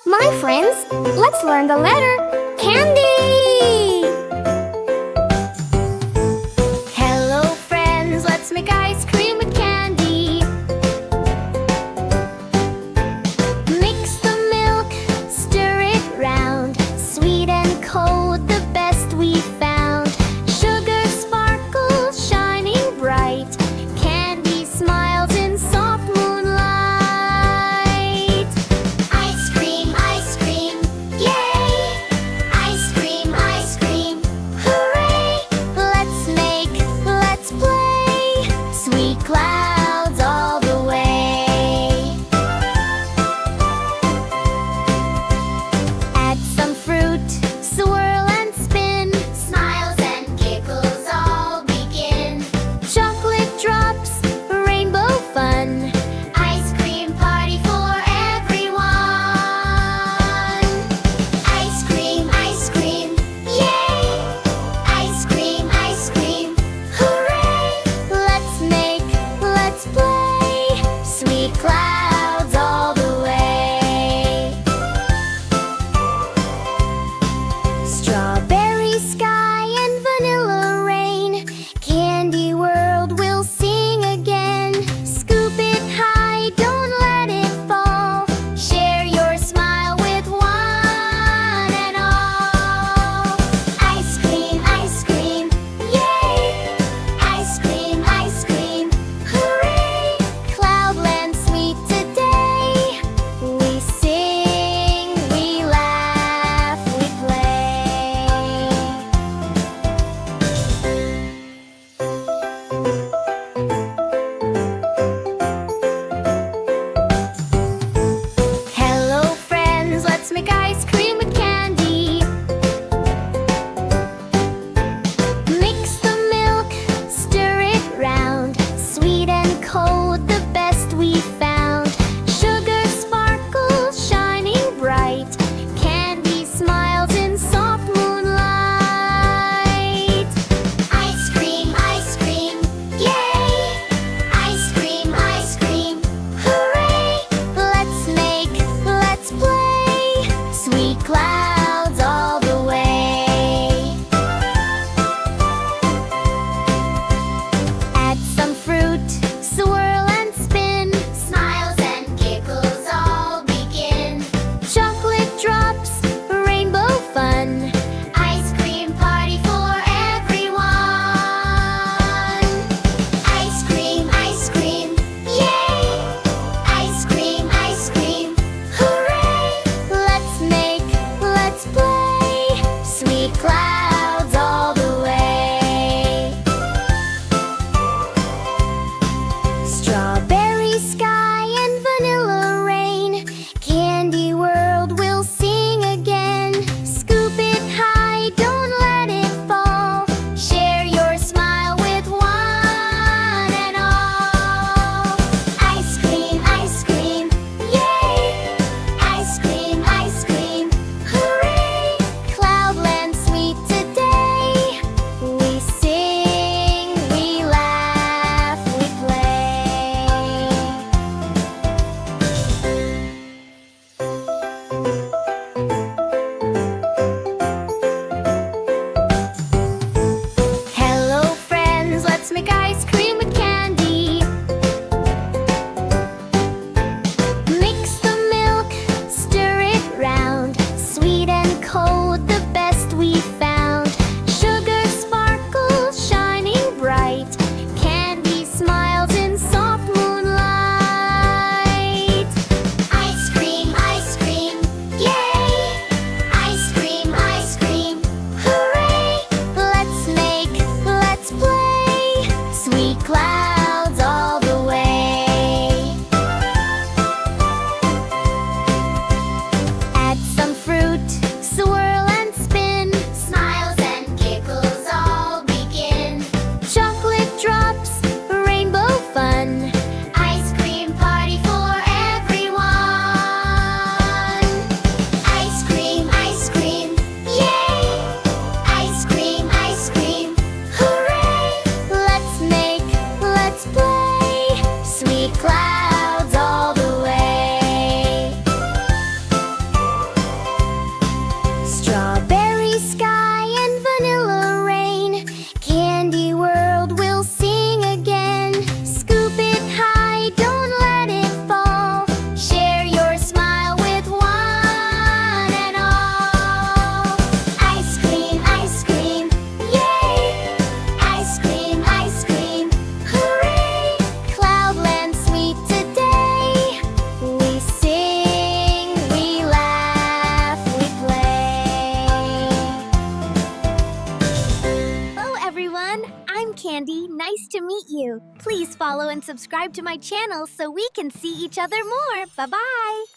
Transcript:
My friends, let's learn the letter candy! Hello friends, let's make ice cream with candy. Mix the milk, stir it round. Sweet and cold, the best we found. Sugar sparkles, shining bright. Candy smiles in soft moonlight. Ice cream, yay! Ice cream, nice to meet you. Please follow and subscribe to my channel so we can see each other more. Bye-bye.